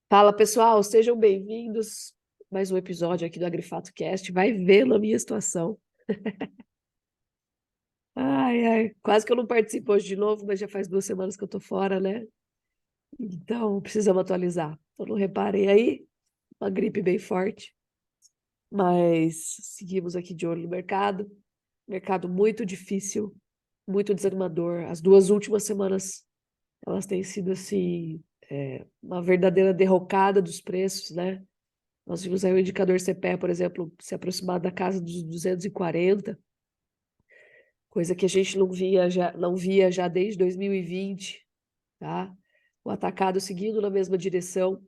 Fala, pessoal, sejam bem-vindos. Mais um episódio aqui do Agrifato Cast. Vai vendo a minha situação. Ai, ai, quase que eu não participo hoje de novo, mas já faz 2 semanas que eu tô fora, né? Então, precisamos atualizar. Eu não reparei aí, uma gripe bem forte, mas seguimos aqui de olho no mercado. Mercado muito difícil, muito desanimador. As 2 últimas semanas, elas têm sido, assim, uma verdadeira derrocada dos preços, né? Nós vimos aí o indicador CPE, por exemplo, se aproximar da casa dos 240, coisa que a gente não via já desde 2020, tá? O atacado seguindo na mesma direção.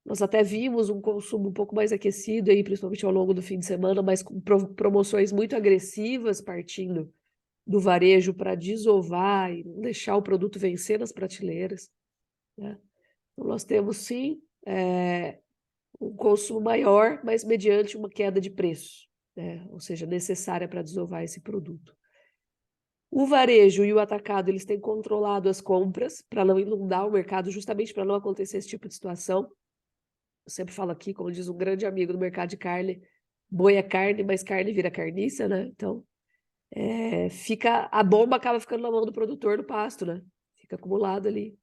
Nós até vimos um consumo um pouco mais aquecido aí, principalmente ao longo do fim de semana, mas com promoções muito agressivas partindo do varejo para desovar e não deixar o produto vencer nas prateleiras, né? Então, nós temos sim um consumo maior, mas mediante uma queda de preço, né? Ou seja, necessária para desovar esse produto. O varejo e o atacado, eles têm controlado as compras para não inundar o mercado, justamente para não acontecer esse tipo de situação. Eu sempre falo aqui, como diz um grande amigo do mercado de carne, boi é carne, mas carne vira carniça, né? Então, a bomba acaba ficando na mão do produtor do pasto, né? Fica acumulado ali.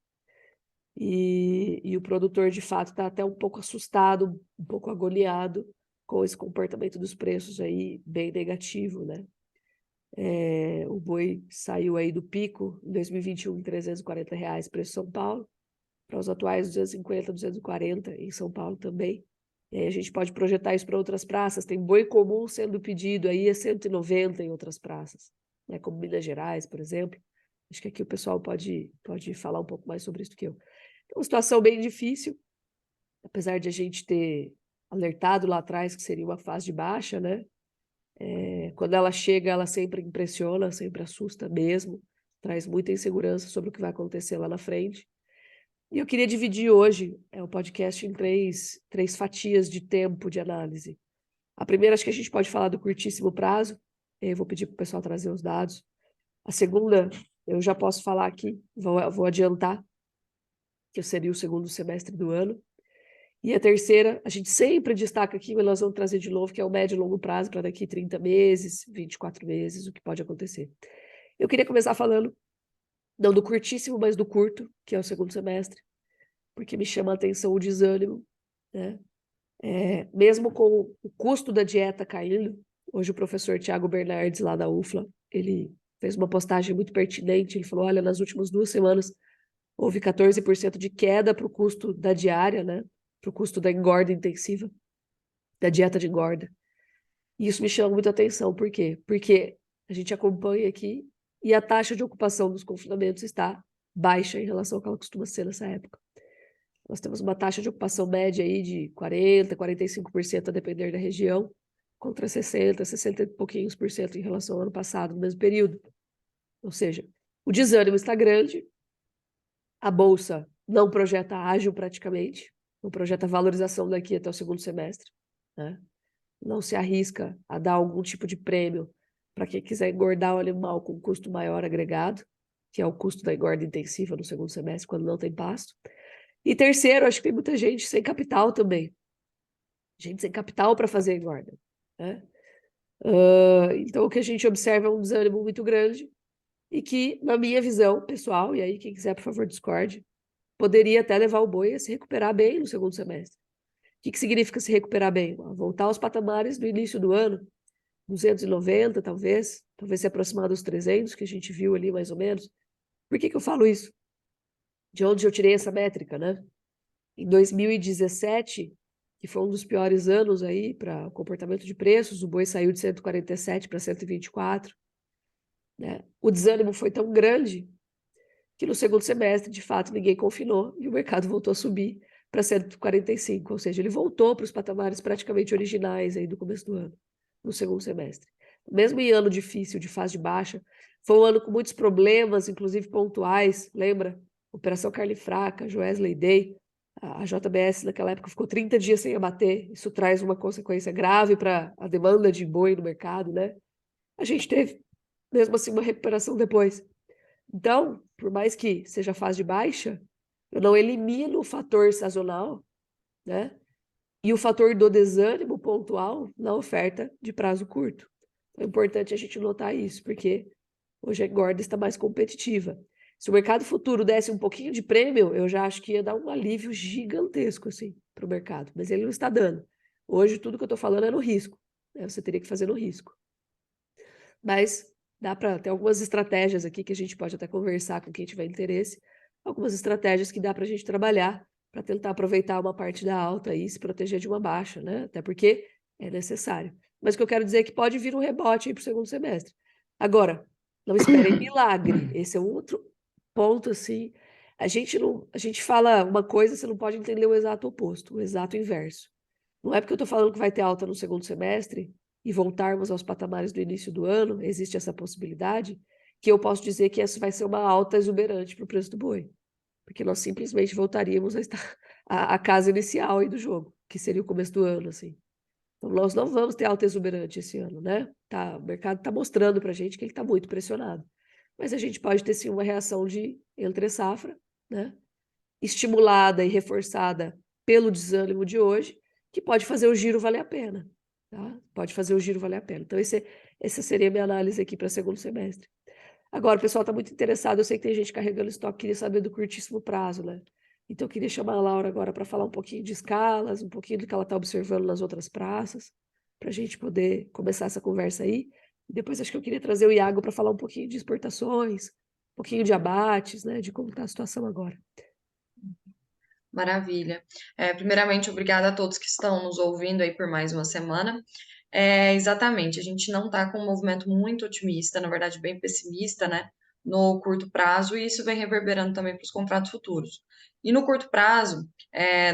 E o produtor, de fato, está até um pouco assustado, um pouco agoniado com esse comportamento dos preços aí, bem negativo, né? O boi saiu aí do pico em 2021 em R$ 340, preço São Paulo, para os atuais 250, 240 em São Paulo também. E aí a gente pode projetar isso para outras praças. Tem boi comum sendo pedido aí a 190 em outras praças, né? Como Minas Gerais, por exemplo. Acho que aqui o pessoal pode falar um pouco mais sobre isso do que eu. É uma situação bem difícil, apesar de a gente ter alertado lá atrás que seria uma fase de baixa, né? Quando ela chega, ela sempre impressiona, sempre assusta mesmo, traz muita insegurança sobre o que vai acontecer lá na frente. E eu queria dividir hoje o podcast em três fatias de tempo de análise. A primeira, acho que a gente pode falar do curtíssimo prazo, eu vou pedir para o pessoal trazer os dados. A segunda, eu já posso falar aqui, vou adiantar, que seria o segundo semestre do ano. E a terceira, a gente sempre destaca aqui, mas nós vamos trazer de novo, que é o médio e longo prazo para daqui 30 meses, 24 meses, o que pode acontecer. Eu queria começar falando, não do curtíssimo, mas do curto, que é o segundo semestre, porque me chama a atenção o desânimo, né? Mesmo com o custo da dieta caindo, hoje o professor Tiago Bernardes, lá da UFLA, ele fez uma postagem muito pertinente, ele falou, olha, nas últimas 2 semanas houve 14% de queda para o custo da diária, né? Para o custo da engorda intensiva, da dieta de engorda. E isso me chama muita atenção. Por quê? Porque a gente acompanha aqui e a taxa de ocupação dos confinamentos está baixa em relação ao que ela costuma ser nessa época. Nós temos uma taxa de ocupação média aí de 40%, 45%, a depender da região, contra 60%, 60 e pouquinhos por cento em relação ao ano passado, no mesmo período. Ou seja, o desânimo está grande, a Bolsa não projeta ágil praticamente, não projeta valorização daqui até o segundo semestre, né? Não se arrisca a dar algum tipo de prêmio para quem quiser engordar o animal com custo maior agregado, que é o custo da engorda intensiva no segundo semestre, quando não tem pasto. E terceiro, acho que tem muita gente sem capital também. Gente sem capital para fazer engorda, né? Então, o que a gente observa é um desânimo muito grande e que, na minha visão pessoal, e aí quem quiser, por favor, discorde, poderia até levar o boi a se recuperar bem no segundo semestre. O que significa se recuperar bem? Voltar aos patamares do início do ano, 290, talvez se aproximar dos 300, que a gente viu ali mais ou menos. Por que eu falo isso? De onde eu tirei essa métrica, né? Em 2017, que foi um dos piores anos aí para o comportamento de preços, o boi saiu de 147 para 124, né? O desânimo foi tão grande que no segundo semestre, de fato, ninguém confinou e o mercado voltou a subir para 145, ou seja, ele voltou para os patamares praticamente originais aí do começo do ano, no segundo semestre. Mesmo em ano difícil, de fase de baixa, foi um ano com muitos problemas, inclusive pontuais, lembra? Operação Carne Fraca, Joesley Day, a JBS naquela época ficou 30 dias sem abater, isso traz uma consequência grave para a demanda de boi no mercado, né? A gente teve, mesmo assim, uma recuperação depois. Então, por mais que seja fase de baixa, eu não elimino o fator sazonal, né? E o fator do desânimo pontual na oferta de prazo curto. É importante a gente notar isso, porque hoje a engorda está mais competitiva. Se o mercado futuro desse um pouquinho de prêmio, eu já acho que ia dar um alívio gigantesco assim, para o mercado, mas ele não está dando. Hoje, tudo que eu estou falando é no risco, né? Você teria que fazer no risco. Mas dá para ter algumas estratégias aqui que a gente pode até conversar com quem tiver interesse, algumas estratégias que dá para a gente trabalhar para tentar aproveitar uma parte da alta e se proteger de uma baixa, né? Até porque é necessário. Mas o que eu quero dizer é que pode vir um rebote aí para o segundo semestre. Agora, não esperem milagre. Esse é um outro ponto, assim. A gente fala uma coisa, você não pode entender o exato oposto, o exato inverso. Não é porque eu estou falando que vai ter alta no segundo semestre e voltarmos aos patamares do início do ano, existe essa possibilidade, que eu posso dizer que essa vai ser uma alta exuberante para o preço do boi. Porque nós simplesmente voltaríamos a estar à casa inicial aí do jogo, que seria o começo do ano, assim. Então, nós não vamos ter alta exuberante esse ano, né? Tá, o mercado está mostrando para a gente que ele está muito pressionado. Mas a gente pode ter sim uma reação de entre safra, né? Estimulada e reforçada pelo desânimo de hoje, que pode fazer o giro valer a pena. Tá? Pode fazer o giro valer a pena. Então, essa seria a minha análise aqui para segundo semestre. Agora, o pessoal está muito interessado, eu sei que tem gente carregando estoque, queria saber do curtíssimo prazo, né? Então, eu queria chamar a Laura agora para falar um pouquinho de escalas, um pouquinho do que ela está observando nas outras praças, para a gente poder começar essa conversa aí. E depois, acho que eu queria trazer o Iago para falar um pouquinho de exportações, um pouquinho de abates, né? De como está a situação agora. Maravilha. Primeiramente, obrigada a todos que estão nos ouvindo aí por mais uma semana. Exatamente, a gente não está com um movimento muito otimista, na verdade, bem pessimista, né, no curto prazo, e isso vem reverberando também para os contratos futuros. E no curto prazo,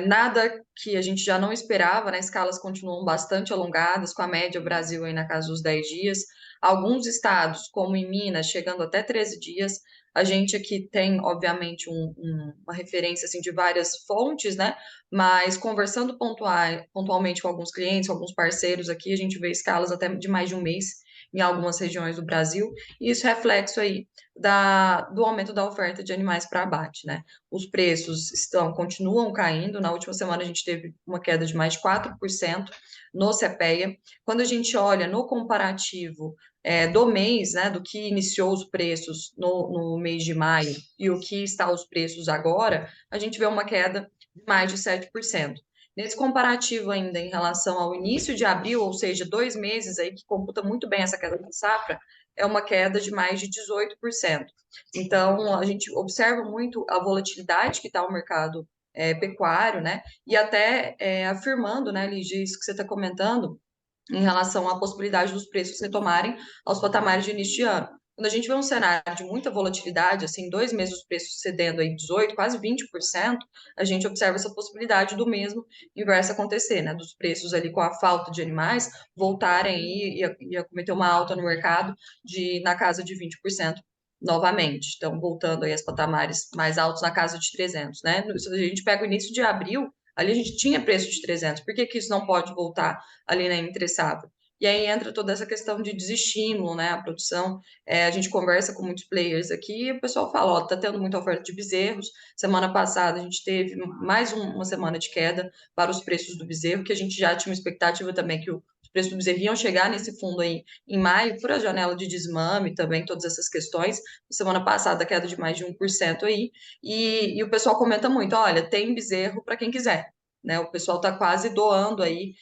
nada que a gente já não esperava, né, escalas continuam bastante alongadas, com a média Brasil aí na casa dos 10 dias, alguns estados, como em Minas, chegando até 13 dias. A gente aqui tem, obviamente, uma referência assim, de várias fontes, né? Mas conversando pontualmente com alguns clientes, com alguns parceiros aqui, a gente vê escalas até de mais de um mês em algumas regiões do Brasil, e isso é reflexo aí do aumento da oferta de animais para abate, né? Os preços continuam caindo. Na última semana a gente teve uma queda de mais de 4% no CPEA. Quando a gente olha no comparativo do mês, né, do que iniciou os preços no mês de maio e o que está os preços agora, a gente vê uma queda de mais de 7%. Nesse comparativo ainda em relação ao início de abril, ou seja, 2 meses aí, que computa muito bem essa queda da safra, é uma queda de mais de 18%. Então, a gente observa muito a volatilidade que está o mercado pecuário, né? E até afirmando, né, Lígia, isso que você está comentando, em relação à possibilidade dos preços retomarem aos patamares de início de ano. Quando a gente vê um cenário de muita volatilidade, assim, 2 meses os preços cedendo aí 18, quase 20%, a gente observa essa possibilidade do mesmo inverso acontecer, né? Dos preços ali com a falta de animais voltarem e a cometer uma alta no mercado na casa de 20% novamente. Então, voltando aí aos patamares mais altos na casa de 300, né? Se a gente pega o início de abril, ali a gente tinha preço de 300. Por que que isso não pode voltar ali na entre safra? E aí entra toda essa questão de desestímulo, né? A produção, a gente conversa com muitos players aqui e o pessoal fala, ó, tá tendo muita oferta de bezerros. Semana passada a gente teve mais uma semana de queda para os preços do bezerro, que a gente já tinha uma expectativa também que os preços do bezerro iam chegar nesse fundo aí em maio, por a janela de desmame também, todas essas questões. Semana passada, queda de mais de 1% aí, e o pessoal comenta muito, olha, tem bezerro para quem quiser, né? O pessoal está quase doando aí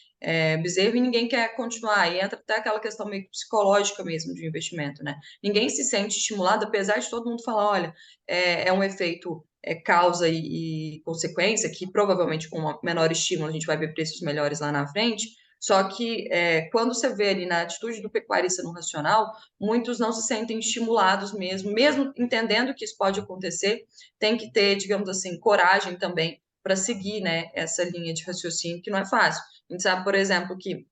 bezerro e ninguém quer continuar. E entra até aquela questão meio psicológica mesmo de investimento, né? Ninguém se sente estimulado, apesar de todo mundo falar, olha, é um efeito causa e consequência, que provavelmente com um menor estímulo a gente vai ver preços melhores lá na frente. Só que quando você vê ali na atitude do pecuarista no racional, muitos não se sentem estimulados mesmo entendendo que isso pode acontecer, tem que ter, digamos assim, coragem também para seguir, né, essa linha de raciocínio, que não é fácil. A gente sabe, por exemplo, que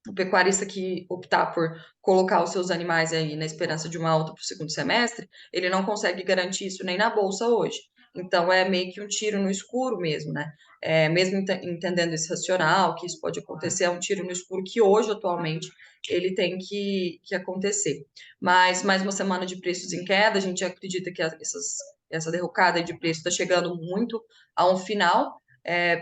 o pecuarista que optar por colocar os seus animais aí na esperança de uma alta para o segundo semestre, ele não consegue garantir isso nem na bolsa hoje. Então, é meio que um tiro no escuro mesmo, né? Mesmo entendendo esse racional, que isso pode acontecer, é um tiro no escuro que hoje, atualmente, ele tem que acontecer. Mas mais uma semana de preços em queda, a gente acredita que essa derrocada de preço está chegando muito a um final,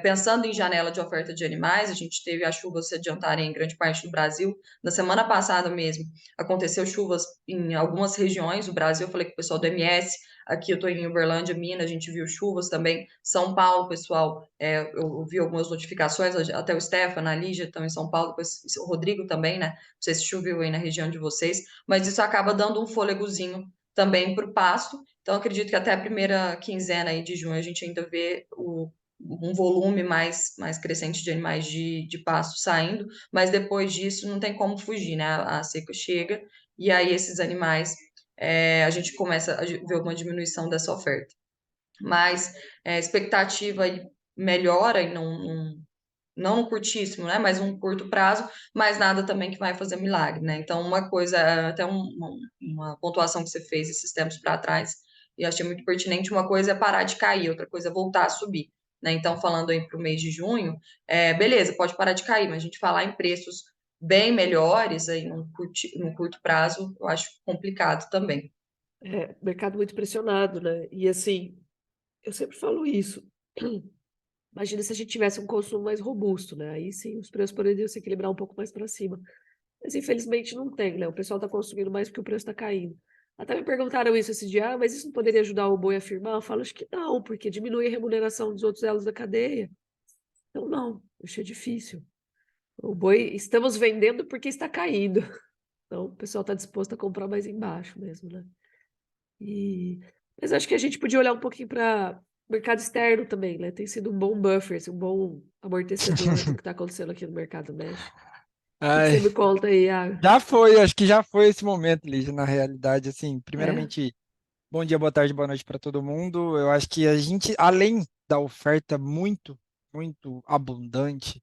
Pensando em janela de oferta de animais, a gente teve as chuvas se adiantarem em grande parte do Brasil. Na semana passada mesmo, aconteceu chuvas em algumas regiões do Brasil. Eu falei com o pessoal do MS, aqui eu estou em Uberlândia, Minas, a gente viu chuvas também. São Paulo, pessoal, eu vi algumas notificações, até o Stefano, a Lígia estão em São Paulo, depois o Rodrigo também, né? Não sei se choveu aí na região de vocês, mas isso acaba dando um fôlegozinho também para o pasto. Então, acredito que até a primeira quinzena aí de junho a gente ainda vê um volume mais crescente de animais de pasto saindo, mas depois disso não tem como fugir, né? A seca chega e aí esses animais a gente começa a ver uma diminuição dessa oferta. Mas expectativa aí melhora e não no curtíssimo, né? Mas um curto prazo, mas nada também que vai fazer milagre, né? Então, uma coisa, até uma pontuação que você fez esses tempos para trás, e achei muito pertinente, uma coisa é parar de cair, outra coisa é voltar a subir, né? Então, falando aí para o mês de junho, beleza, pode parar de cair, mas a gente falar em preços bem melhores aí no curto prazo, eu acho complicado também. Mercado muito pressionado, né? E assim, eu sempre falo isso. Imagina se a gente tivesse um consumo mais robusto, né? Aí sim os preços poderiam se equilibrar um pouco mais para cima. Mas infelizmente não tem, né? O pessoal está consumindo mais porque o preço está caindo. Até me perguntaram isso esse dia, mas isso não poderia ajudar o boi a firmar? Eu falo, acho que não, porque diminui a remuneração dos outros elos da cadeia. Então, não, acho difícil. O boi, estamos vendendo porque está caindo. Então, o pessoal está disposto a comprar mais embaixo mesmo, né? E... Mas acho que a gente podia olhar um pouquinho para o mercado externo também, né? Tem sido um bom buffer, assim, um bom amortecedor do que está acontecendo aqui no mercado México. O que você Ai, me conta aí, Iago? já foi, acho que já foi esse momento, Lígia, na realidade, assim, É, primeiramente, bom dia, boa tarde, boa noite para todo mundo. Eu acho que a gente, além da oferta muito abundante,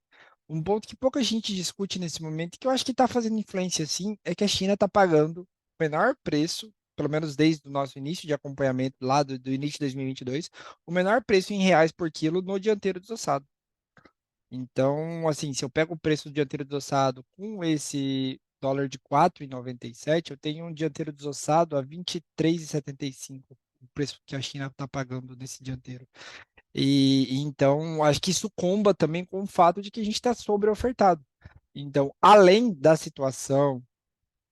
um ponto que pouca gente discute nesse momento, e que eu acho que está fazendo influência, sim, é que a China está pagando o menor preço, pelo menos desde o nosso início de acompanhamento, lá do início de 2022, o menor preço em reais por quilo no dianteiro desossado. Então, assim, se eu pego o preço do dianteiro desossado com esse dólar de 4,97, eu tenho um dianteiro desossado a 23,75, o preço que a China está pagando nesse dianteiro. E então, acho que isso comba também com o fato de que a gente está sobre-ofertado. Então, além da situação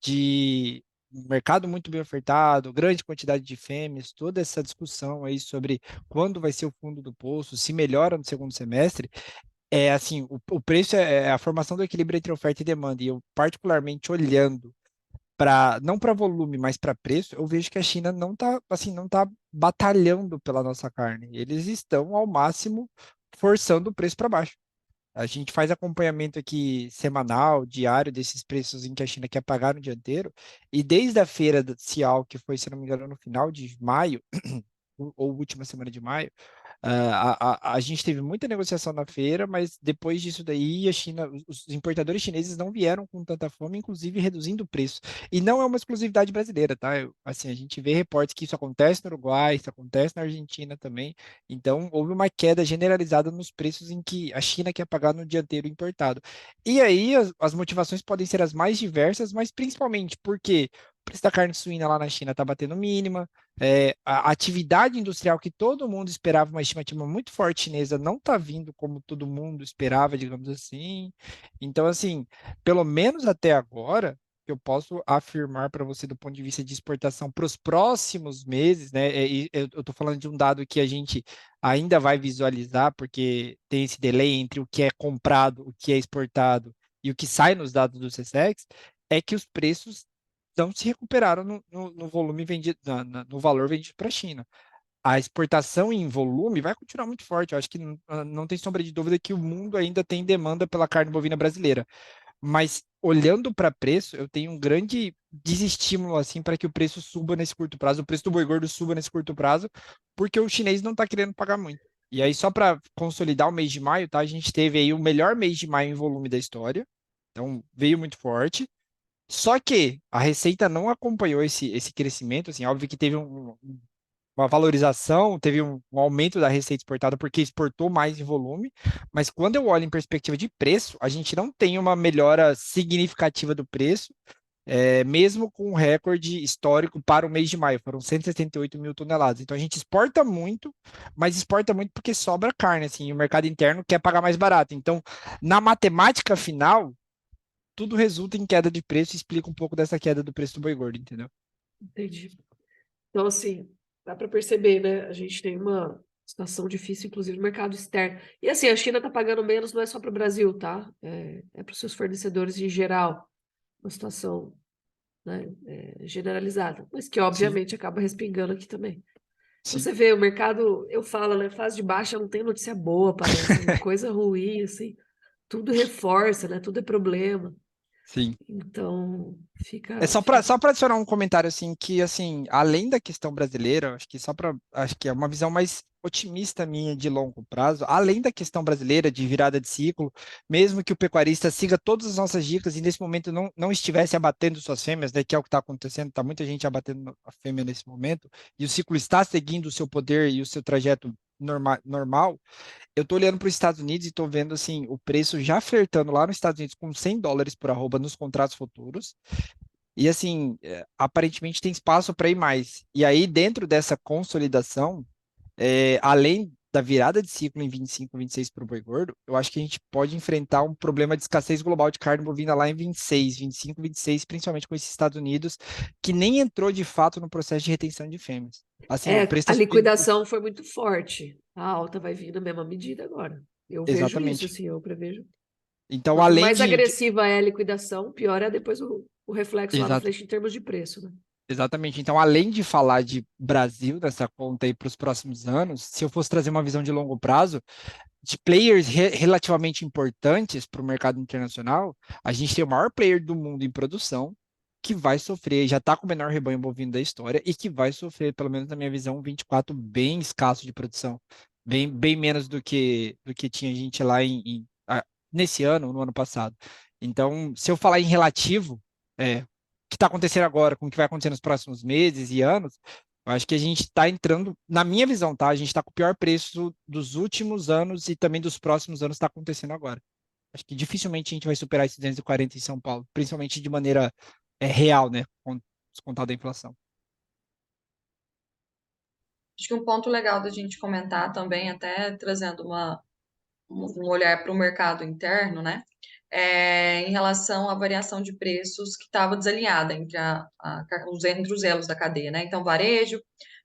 de um mercado muito bem ofertado, grande quantidade de fêmeas, toda essa discussão aí sobre quando vai ser o fundo do poço, se melhora no segundo semestre, assim, o preço é a formação do equilíbrio entre oferta e demanda. E eu, particularmente olhando para, não para volume, mas para preço, eu vejo que a China não está assim, não tá batalhando pela nossa carne. Eles estão ao máximo forçando o preço para baixo. A gente faz acompanhamento aqui semanal, diário, desses preços em que a China quer pagar no dianteiro. E desde a feira da Cial, que foi, se não me engano, no final de maio, ou última semana de maio, a gente teve muita negociação na feira, mas depois disso daí, a China, os importadores chineses não vieram com tanta fome, inclusive reduzindo o preço. E não é uma exclusividade brasileira, tá? Assim, a gente vê reportes que isso acontece no Uruguai, isso acontece na Argentina também. Então, houve uma queda generalizada nos preços em que a China quer pagar no dianteiro importado. E aí, as motivações podem ser as mais diversas, mas principalmente porque o preço da carne suína lá na China está batendo mínima, a atividade industrial que todo mundo esperava, uma estimativa muito forte chinesa, não está vindo como todo mundo esperava, digamos assim. Então, assim, pelo menos até agora, que eu posso afirmar para você do ponto de vista de exportação para os próximos meses, né? Eu estou falando de um dado que a gente ainda vai visualizar, porque tem esse delay entre o que é comprado, o que é exportado e o que sai nos dados do SESEX, é que os preços não se recuperaram no volume vendido, no valor vendido para a China. A exportação em volume vai continuar muito forte. Eu acho que não tem sombra de dúvida que o mundo ainda tem demanda pela carne bovina brasileira. Mas olhando para preço, eu tenho um grande desestímulo assim para que o preço suba nesse curto prazo, o preço do boi gordo suba nesse curto prazo, porque o chinês não está querendo pagar muito. E aí, só para consolidar o mês de maio, tá? A gente teve aí o melhor mês de maio em volume da história. Então, veio muito forte. Só que a receita não acompanhou esse crescimento, assim, óbvio que teve uma valorização, teve um aumento da receita exportada porque exportou mais em volume, mas quando eu olho em perspectiva de preço, a gente não tem uma melhora significativa do preço, mesmo com um recorde histórico para o mês de maio, foram 178 mil toneladas. Então a gente exporta muito, mas exporta muito porque sobra carne, assim, e o mercado interno quer pagar mais barato. Então, na matemática final, tudo resulta em queda de preço e explica um pouco dessa queda do preço do boi gordo, entendeu? Entendi. Então, assim, dá para perceber, né? A gente tem uma situação difícil, inclusive no mercado externo. E assim, a China está pagando menos, não é só para o Brasil, tá? É para os seus fornecedores em geral. Uma situação, né, generalizada, mas que Sim, obviamente acaba respingando aqui também. Então, sim, você vê, o mercado, eu falo, né? Fase de baixa não tem notícia boa, parece, né? Coisa ruim, assim, tudo reforça, né? Tudo é problema. sim. Então, É fica, só para fica. só para adicionar um comentário assim que assim, além da questão brasileira, acho que é uma visão mais otimista minha de longo prazo, além da questão brasileira de virada de ciclo, mesmo que o pecuarista siga todas as nossas dicas e nesse momento não estivesse abatendo suas fêmeas, né, que é o que está acontecendo, tá muita gente abatendo a fêmea nesse momento, e o ciclo está seguindo o seu poder e o seu trajeto normal, eu estou olhando para os Estados Unidos e estou vendo assim o preço já flertando lá nos Estados Unidos com US$ 100 por arroba nos contratos futuros. E assim, aparentemente tem espaço para ir mais. E aí, dentro dessa consolidação, além da virada de ciclo em 25, 26 para o boi gordo, eu acho que a gente pode enfrentar um problema de escassez global de carne bovina lá em 26, 25, 26, principalmente com esses Estados Unidos, que nem entrou de fato no processo de retenção de fêmeas. Assim, o preço A está subindo. liquidação foi muito forte. A alta vai vir na mesma medida agora. Eu vejo isso, Exatamente. assim, eu prevejo. Então, Quanto além mais agressiva é a liquidação, pior é depois o reflexo lá na Exato. frente em termos de preço, né? Exatamente. Então, além de falar de Brasil nessa conta aí para os próximos anos, se eu fosse trazer uma visão de longo prazo, de players relativamente importantes para o mercado internacional, a gente tem o maior player do mundo em produção, que vai sofrer, já está com o menor rebanho bovino da história, e que vai sofrer, pelo menos na minha visão, um 24 bem escasso de produção. Bem menos do que tinha gente lá nesse ano, no ano passado. Então, se eu falar em relativo, o que está acontecendo agora com o que vai acontecer nos próximos meses e anos, eu acho que a gente está entrando, na minha visão, tá? A gente está com o pior preço dos últimos anos e também dos próximos anos está acontecendo agora. Acho que dificilmente a gente vai superar esses 240 em São Paulo, principalmente de maneira real, né? Com descontado a inflação. Acho que um ponto legal da gente comentar também, até trazendo um olhar para o mercado interno, né? Em relação à variação de preços que estava desalinhada entre os elos da cadeia, né? Então, varejo,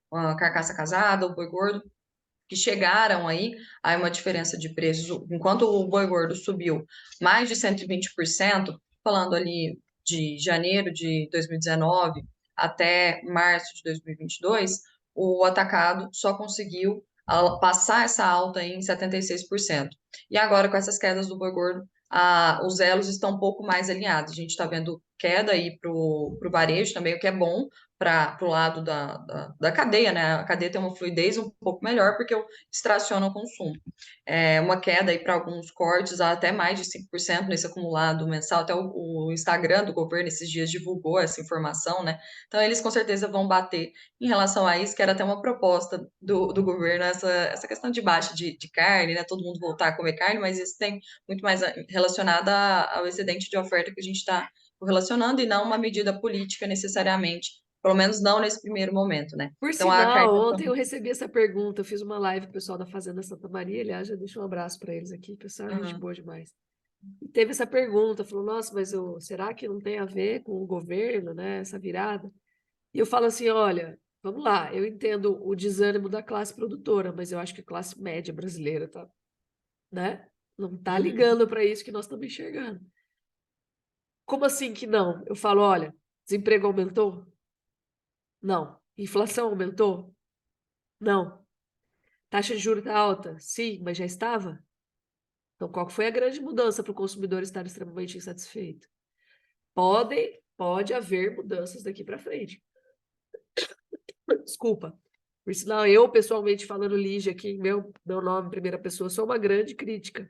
a carcaça casada, o boi gordo, que chegaram aí a uma diferença de preços, enquanto o boi gordo subiu mais de 120%, falando ali de janeiro de 2019 até março de 2022, o atacado só conseguiu passar essa alta em 76%. E agora, com essas quedas do boi gordo, os elos estão um pouco mais alinhados. A gente está vendo queda aí para o varejo também, o que é bom para o lado da cadeia, né? A cadeia tem uma fluidez um pouco melhor porque extraciona o consumo. Uma queda aí para alguns cortes, até mais de 5% nesse acumulado mensal. Até o Instagram do governo esses dias divulgou essa informação, né? Então, eles com certeza vão bater em relação a isso, que era até uma proposta do governo, essa questão de baixa de carne, né? Todo mundo voltar a comer carne, mas isso tem muito mais relacionado ao excedente de oferta que a gente está relacionando e não uma medida política necessariamente, pelo menos não nesse primeiro momento, né? Por Então, a sinal, carne. ontem eu recebi essa pergunta, eu fiz uma live com o pessoal da Fazenda Santa Maria, aliás, já deixo um abraço para eles aqui, pessoal, é gente Uhum. boa demais. E teve essa pergunta, falou, nossa, mas será que não tem a ver com o governo, né, essa virada? E eu falo assim, olha, vamos lá, eu entendo o desânimo da classe produtora, mas eu acho que a classe média brasileira tá, né, não tá Uhum. ligando para isso que nós estamos enxergando. Como assim que não? Eu falo, olha, desemprego aumentou? Não. Inflação aumentou? Não. Taxa de juros está alta? Sim, mas já estava? Então, qual que foi a grande mudança para o consumidor estar extremamente insatisfeito? Pode haver mudanças daqui para frente. Desculpa. Por sinal, eu, pessoalmente, falando Lígia aqui, meu nome, primeira pessoa, sou uma grande crítica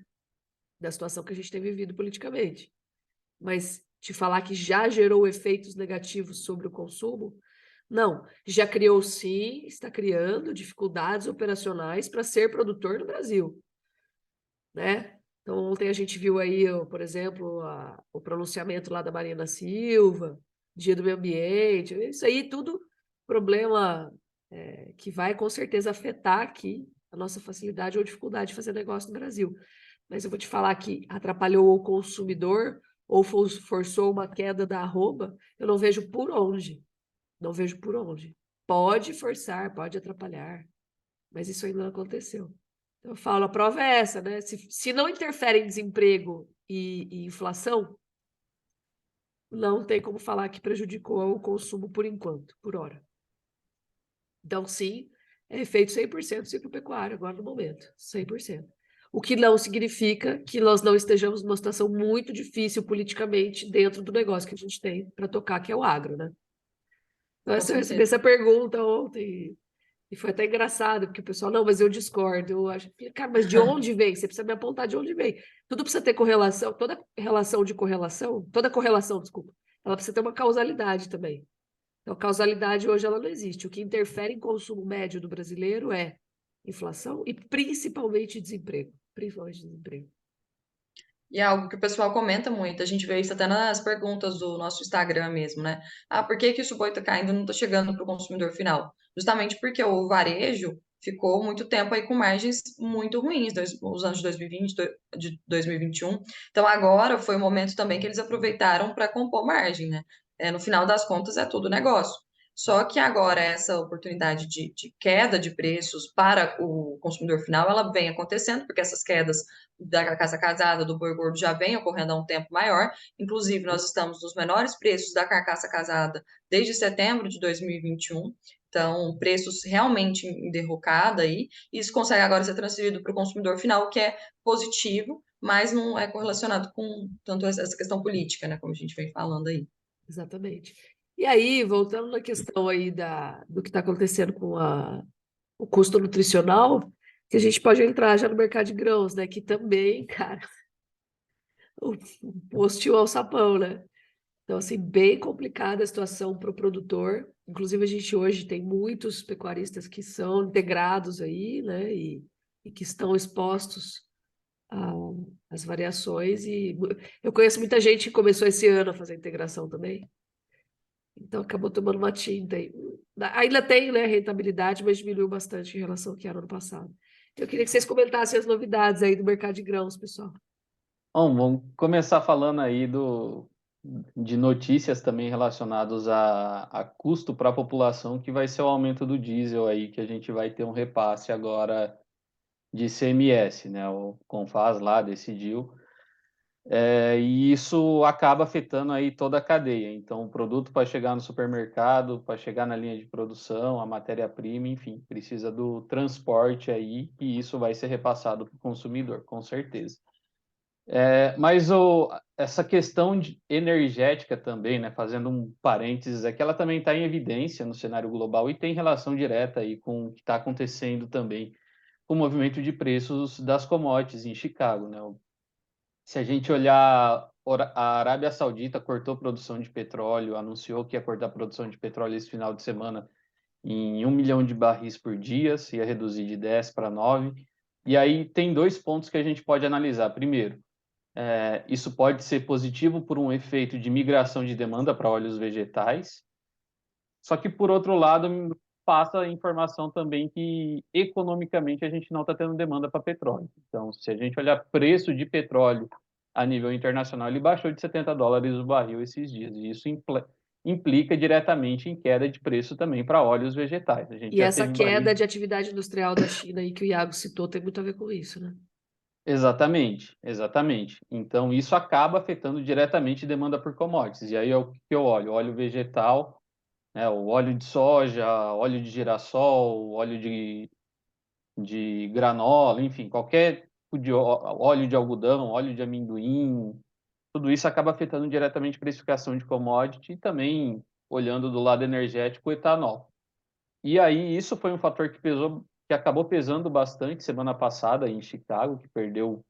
da situação que a gente tem vivido politicamente. Mas te falar que já gerou efeitos negativos sobre o consumo, não. Já criou, sim, está criando dificuldades operacionais para ser produtor no Brasil, né? Então, ontem a gente viu aí, por exemplo, o pronunciamento lá da Marina Silva, Dia do Meio Ambiente, isso aí tudo problema que vai com certeza afetar aqui a nossa facilidade ou dificuldade de fazer negócio no Brasil. Mas eu vou te falar que atrapalhou o consumidor ou forçou uma queda da arroba, eu não vejo por onde. Não vejo por onde. Pode forçar, pode atrapalhar, mas isso ainda não aconteceu. Então, eu falo, a prova é essa, né? Se não interfere em desemprego e inflação, não tem como falar que prejudicou o consumo por enquanto, por hora. Então, sim, é efeito 100% ciclopecuário agora no momento, 100%. O que não significa que nós não estejamos numa situação muito difícil politicamente dentro do negócio que a gente tem para tocar, que é o agro, né? Então, Com eu recebi certeza. essa pergunta ontem e foi até engraçado, porque o pessoal, não, mas eu discordo. Eu acho, cara, mas de onde vem? Você precisa me apontar de onde vem. Tudo precisa ter correlação, toda relação de correlação, toda correlação, desculpa, ela precisa ter uma causalidade também. Então, causalidade hoje ela não existe. O que interfere em consumo médio do brasileiro é inflação e principalmente desemprego. Principalmente desemprego. E é algo que o pessoal comenta muito, a gente vê isso até nas perguntas do nosso Instagram mesmo, né? Ah, por que que isso boi tá caindo e não está chegando para o consumidor final? Justamente porque o varejo ficou muito tempo aí com margens muito ruins, os anos de 2020, de 2021. Então agora foi o momento também que eles aproveitaram para compor margem, né? No final das contas é tudo negócio. Só que agora essa oportunidade de queda de preços para o consumidor final, ela vem acontecendo, porque essas quedas da carcaça casada, do boi gordo, já vem ocorrendo há um tempo maior. Inclusive, nós estamos nos menores preços da carcaça casada desde setembro de 2021. Então, preços realmente em derrocada aí. Isso consegue agora ser transferido para o consumidor final, o que é positivo, mas não é correlacionado com tanto essa questão política, né? Como a gente vem falando aí. Exatamente. E aí, voltando na questão aí do que está acontecendo com o custo nutricional, que a gente pode entrar já no mercado de grãos, né? Que também, cara, o posto ao sapão, né? Então, assim, bem complicada a situação para o produtor. Inclusive, a gente hoje tem muitos pecuaristas que são integrados aí, né? E que estão expostos às variações. E eu conheço muita gente que começou esse ano a fazer integração também. Então, acabou tomando uma tinta aí. Ainda tem, né, rentabilidade, mas diminuiu bastante em relação ao que era ano passado. Eu queria que vocês comentassem as novidades aí do mercado de grãos, pessoal. Bom, vamos começar falando aí de notícias também relacionadas a custo para a população, que vai ser o aumento do diesel aí, que a gente vai ter um repasse agora de ICMS, né? O Confas lá decidiu. E isso acaba afetando aí toda a cadeia. Então, o produto para chegar no supermercado, para chegar na linha de produção, a matéria-prima, enfim, precisa do transporte aí, e isso vai ser repassado para o consumidor, com certeza. Mas essa questão energética também, né, fazendo um parênteses, é que ela também está em evidência no cenário global e tem relação direta aí com o que está acontecendo também com o movimento de preços das commodities em Chicago, né? Se a gente olhar, a Arábia Saudita cortou produção de petróleo, anunciou que ia cortar a produção de petróleo esse final de semana em 1 milhão de barris por dia, se ia reduzir de 10 para 9. E aí tem dois pontos que a gente pode analisar. Primeiro, isso pode ser positivo por um efeito de migração de demanda para óleos vegetais, só que, por outro lado, passa a informação também que, economicamente, a gente não está tendo demanda para petróleo. Então, se a gente olhar preço de petróleo a nível internacional, ele baixou de $70 o barril esses dias, e isso implica diretamente em queda de preço também para óleos vegetais. A gente E já essa teve queda barris. de atividade industrial da China aí que o Iago citou tem muito a ver com isso, né? Exatamente, exatamente. Então, isso acaba afetando diretamente a demanda por commodities. E aí é o que eu olho: óleo vegetal, né, o óleo de soja, óleo de girassol, óleo de granola, enfim, qualquer tipo de óleo de algodão, óleo de amendoim, tudo isso acaba afetando diretamente a precificação de commodity e também, olhando do lado energético, o etanol. E aí isso foi um fator que acabou pesando bastante semana passada em Chicago, que perdeu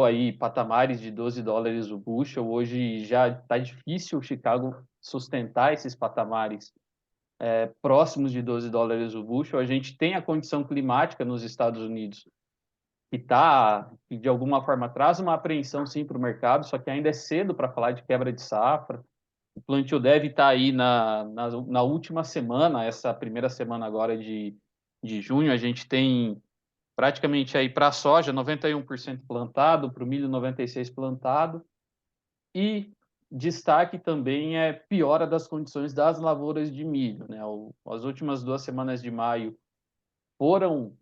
aí patamares de $12 o bushel. Hoje já está difícil o Chicago sustentar esses patamares próximos de $12 o bushel. A gente tem a condição climática nos Estados Unidos que de alguma forma traz uma apreensão sim para o mercado, só que ainda é cedo para falar de quebra de safra. O plantio deve estar aí na última semana, essa primeira semana agora de junho, a gente tem praticamente aí para a soja 91% plantado, para o milho 96% plantado, e destaque também é piora das condições das lavouras de milho, né? As últimas 2 semanas de maio foram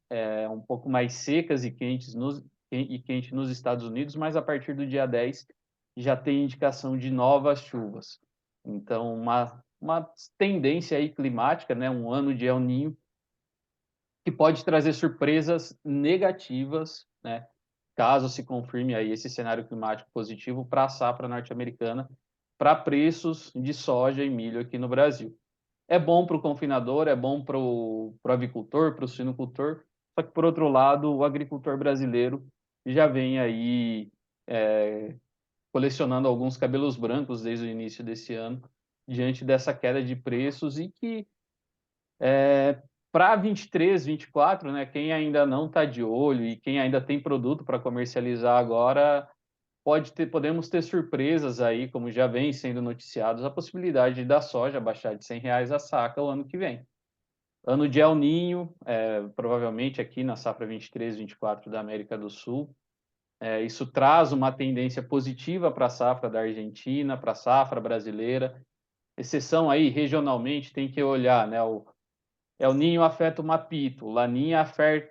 um pouco mais secas e quentes nos Estados Unidos, mas a partir do dia 10 já tem indicação de novas chuvas. Então, uma tendência aí climática, né? Um ano de El Niño, que pode trazer surpresas negativas, né? Caso se confirme aí esse cenário climático positivo para a safra norte-americana, para preços de soja e milho aqui no Brasil. É bom para o confinador, é bom para o avicultor, para o suinocultor, só que, por outro lado, o agricultor brasileiro já vem aí colecionando alguns cabelos brancos desde o início desse ano, diante dessa queda de preços e que para 23, 24, né, quem ainda não está de olho e quem ainda tem produto para comercializar agora, podemos ter surpresas aí, como já vem sendo noticiados, a possibilidade da soja baixar de R$ 100 a saca o ano que vem. Ano de El Niño, provavelmente aqui na safra 23, 24 da América do Sul. Isso traz uma tendência positiva para a safra da Argentina, para a safra brasileira. Exceção aí, regionalmente, tem que olhar, né? O El Niño afeta o Mapito, o Laninha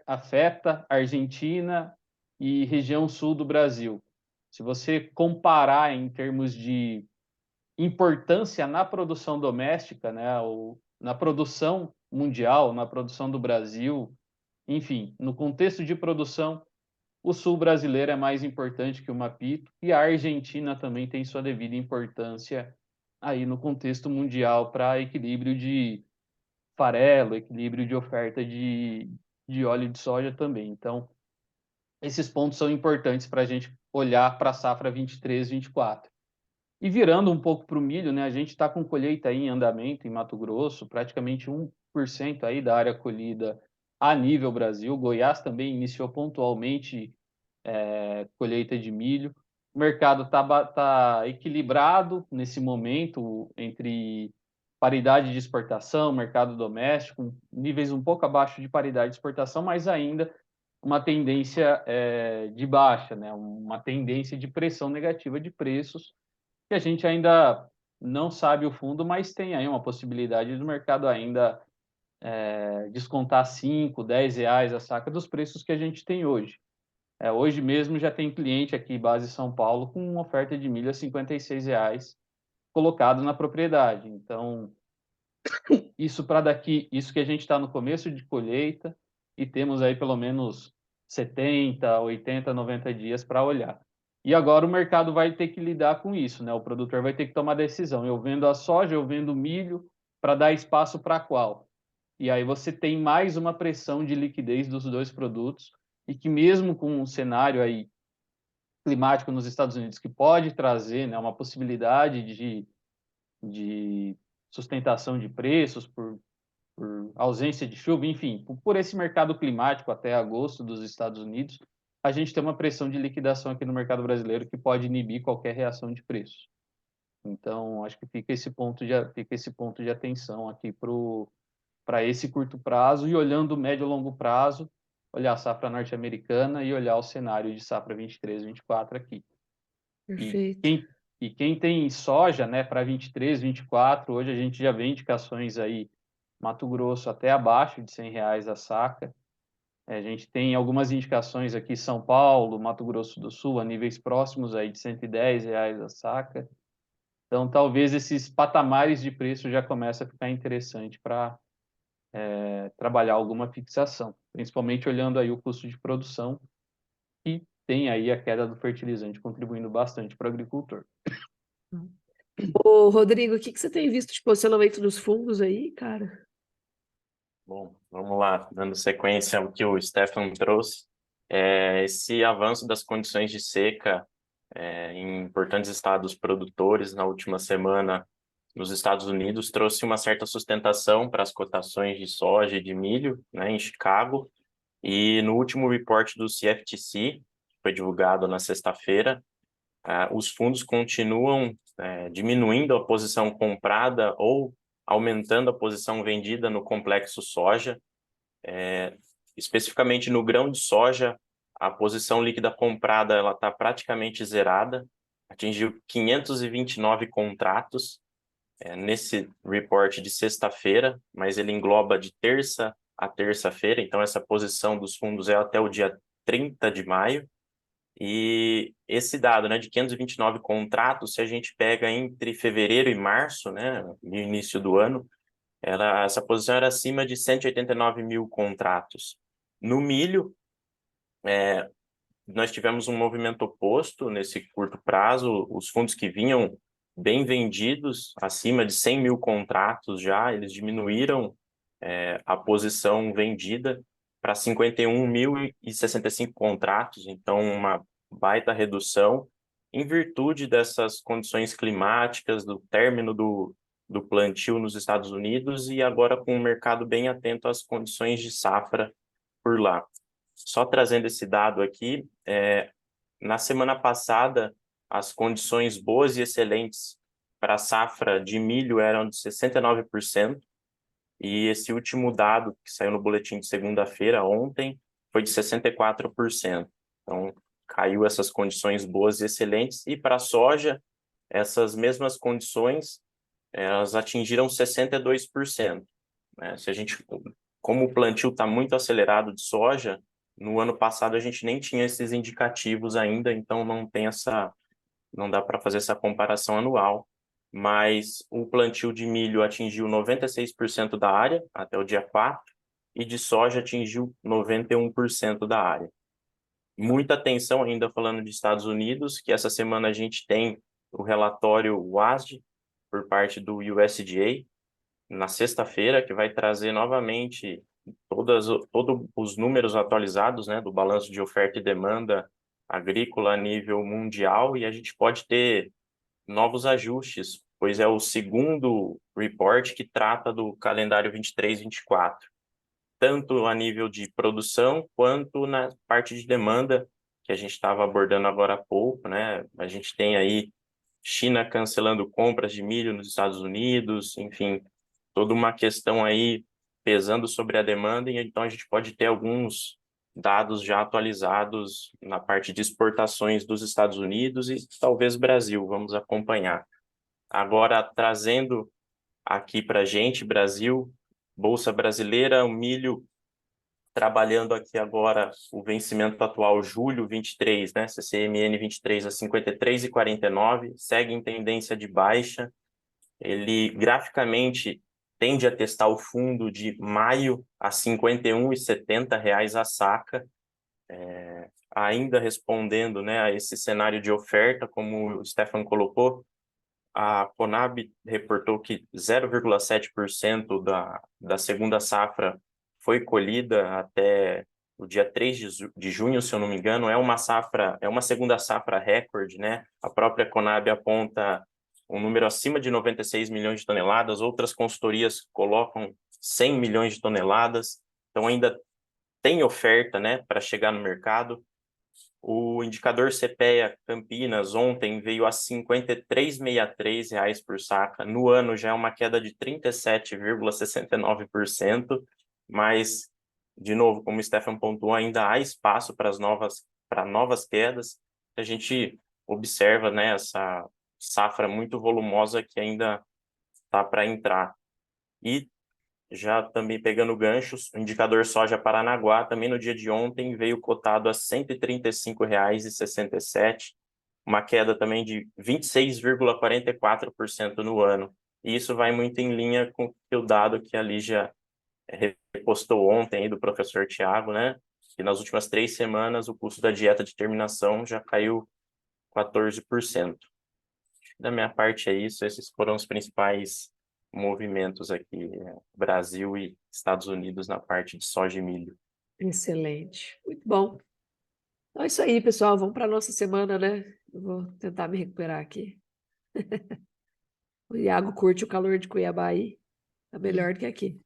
afeta a Argentina e região sul do Brasil. Se você comparar em termos de importância na produção doméstica, né, na produção mundial, na produção do Brasil, enfim, no contexto de produção, o sul brasileiro é mais importante que o Mapito e a Argentina também tem sua devida importância aí no contexto mundial para equilíbrio de farelo, equilíbrio de oferta de óleo de soja também. Então, esses pontos são importantes para a gente olhar para a safra 23, 24. E virando um pouco para o milho, né, a gente está com colheita aí em andamento em Mato Grosso, praticamente 1% aí da área colhida a nível Brasil. Goiás também iniciou pontualmente colheita de milho. O mercado tá equilibrado nesse momento entre paridade de exportação, mercado doméstico, níveis um pouco abaixo de paridade de exportação, mas ainda uma tendência de baixa, né? Uma tendência de pressão negativa de preços, que a gente ainda não sabe o fundo, mas tem aí uma possibilidade do mercado ainda descontar 5, 10 reais a saca dos preços que a gente tem hoje. Hoje mesmo já tem cliente aqui, base São Paulo, com uma oferta de milho a R$ 56 colocado na propriedade. Então, isso que a gente está no começo de colheita e temos aí pelo menos 70, 80, 90 dias para olhar. E agora o mercado vai ter que lidar com isso, né? O produtor vai ter que tomar decisão. Eu vendo a soja, eu vendo milho, para dar espaço para qual? E aí você tem mais uma pressão de liquidez dos dois produtos e que mesmo com um cenário aí climático nos Estados Unidos que pode trazer, né, uma possibilidade de sustentação de preços por ausência de chuva, enfim, por esse mercado climático até agosto dos Estados Unidos, a gente tem uma pressão de liquidação aqui no mercado brasileiro que pode inibir qualquer reação de preço. Então, acho que fica esse ponto de atenção aqui para esse curto prazo e olhando o médio e longo prazo, olhar a safra norte-americana e olhar o cenário de safra 23, 24 aqui. Perfeito. E quem tem soja, né, para 23, 24, hoje a gente já vê indicações aí, Mato Grosso até abaixo de R$ 100 a saca. A gente tem algumas indicações aqui, São Paulo, Mato Grosso do Sul, a níveis próximos aí de R$ 110 a saca. Então, talvez esses patamares de preço já comecem a ficar interessante para trabalhar alguma fixação, principalmente olhando aí o custo de produção, que tem aí a queda do fertilizante contribuindo bastante para o agricultor. Ô, Rodrigo, o que você tem visto de posicionamento dos fundos aí, cara? Bom, vamos lá, dando sequência ao que o Stefan trouxe. Esse avanço das condições de seca em importantes estados produtores na última semana nos Estados Unidos trouxe uma certa sustentação para as cotações de soja e de milho, né, em Chicago, E no último report do CFTC, que foi divulgado na sexta-feira, os fundos continuam diminuindo a posição comprada ou aumentando a posição vendida no complexo soja. Especificamente no grão de soja, a posição líquida comprada ela está praticamente zerada, atingiu 529 contratos nesse report de sexta-feira, mas ele engloba de terça a terça-feira, então essa posição dos fundos é até o dia 30 de maio. E esse dado, né, de 529 contratos, se a gente pega entre fevereiro e março, né, no início do ano, essa posição era acima de 189 mil contratos. No milho, nós tivemos um movimento oposto nesse curto prazo, os fundos que vinham bem vendidos, acima de 100 mil contratos já, eles diminuíram a posição vendida para 51.065 contratos, então uma baita redução, em virtude dessas condições climáticas, do término do plantio nos Estados Unidos e agora com o mercado bem atento às condições de safra por lá. Só trazendo esse dado aqui, na semana passada, as condições boas e excelentes para a safra de milho eram de 69%, e esse último dado que saiu no boletim de segunda-feira, ontem, foi de 64%. Então, caiu essas condições boas e excelentes. E para a soja, essas mesmas condições, elas atingiram 62%. Né? Como o plantio está muito acelerado de soja, no ano passado a gente nem tinha esses indicativos ainda, então não dá para fazer essa comparação anual. Mas o plantio de milho atingiu 96% da área até o dia 4, e de soja atingiu 91% da área. Muita atenção ainda falando de Estados Unidos, que essa semana a gente tem o relatório WASDE por parte do USDA, na sexta-feira, que vai trazer novamente todos os números atualizados, né, do balanço de oferta e demanda agrícola a nível mundial, e a gente pode ter novos ajustes, pois é o segundo report que trata do calendário 23-24, tanto a nível de produção quanto na parte de demanda, que a gente estava abordando agora há pouco, né? A gente tem aí China cancelando compras de milho nos Estados Unidos, enfim, toda uma questão aí pesando sobre a demanda, e então a gente pode ter alguns dados já atualizados na parte de exportações dos Estados Unidos e talvez Brasil, vamos acompanhar. Agora, trazendo aqui para a gente, Brasil, Bolsa Brasileira, o milho trabalhando aqui agora o vencimento atual, julho 23, né? CCMN 23 a 53,49, segue em tendência de baixa. Ele graficamente tende a testar o fundo de maio a R$ 51,70 a saca, ainda respondendo, né, a esse cenário de oferta, como o Stefan colocou. A Conab reportou que 0,7% da segunda safra foi colhida até o dia 3 de junho, se eu não me engano. É uma segunda safra recorde, né? A própria Conab aponta um número acima de 96 milhões de toneladas, outras consultorias colocam 100 milhões de toneladas, então ainda tem oferta, né, para chegar no mercado. O indicador CPEA Campinas ontem veio a R$ 53,63 por saca. No ano já é uma queda de 37,69%, mas, de novo, como o Stefan pontuou, ainda há espaço para novas quedas. A gente observa, né, essa safra muito volumosa que ainda está para entrar. E já também pegando ganchos, o indicador soja Paranaguá, também no dia de ontem, veio cotado a R$ 135,67, uma queda também de 26,44% no ano. E isso vai muito em linha com o dado que a Lígia repostou ontem aí do professor Tiago, né? Que nas últimas 3 semanas o custo da dieta de terminação já caiu 14%. Da minha parte é isso, esses foram os principais movimentos aqui, Brasil e Estados Unidos na parte de soja e milho. Excelente. Muito bom. Então é isso aí, pessoal. Vamos para a nossa semana, né? Eu vou tentar me recuperar aqui. O Iago curte o calor de Cuiabá aí. Tá melhor do que aqui.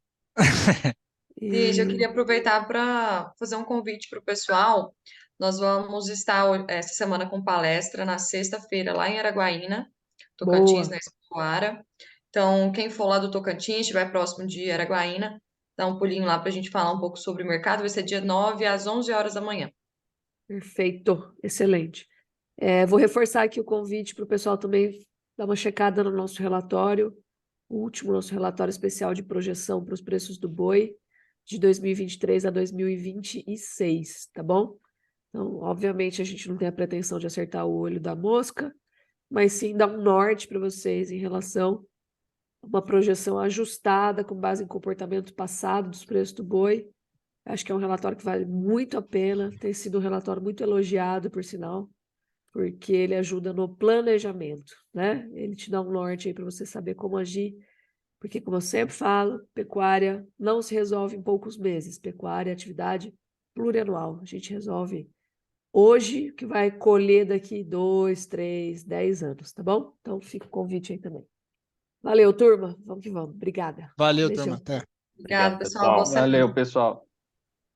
Lígia, eu E queria aproveitar para fazer um convite para o pessoal. Nós vamos estar essa semana com palestra na sexta-feira lá em Araguaína, Tocantins, boa, na Expoara. Então, quem for lá do Tocantins, estiver próximo de Araguaína, dá um pulinho lá para a gente falar um pouco sobre o mercado. Vai ser dia 9 às 11 horas da manhã. perfeito, excelente. Vou reforçar aqui o convite para o pessoal também dar uma checada no nosso relatório, o último nosso relatório especial de projeção para os preços do boi de 2023 a 2026, tá bom? Então, obviamente, a gente não tem a pretensão de acertar o olho da mosca, mas sim dar um norte para vocês em relação a uma projeção ajustada com base em comportamento passado dos preços do boi. Acho que é um relatório que vale muito a pena, tem sido um relatório muito elogiado, por sinal, porque ele ajuda no planejamento, né? Ele te dá um norte aí para você saber como agir, porque, como eu sempre falo, pecuária não se resolve em poucos meses. Pecuária é atividade plurianual. A gente resolve hoje, que vai colher daqui 2, 3, 10 anos, tá bom? Então fica o convite aí também. Valeu, turma. Vamos que vamos. Obrigada. Valeu, turma. Beijão. Até. Obrigada, Obrigado, pessoal. Boa pessoal. semana. Valeu, pessoal.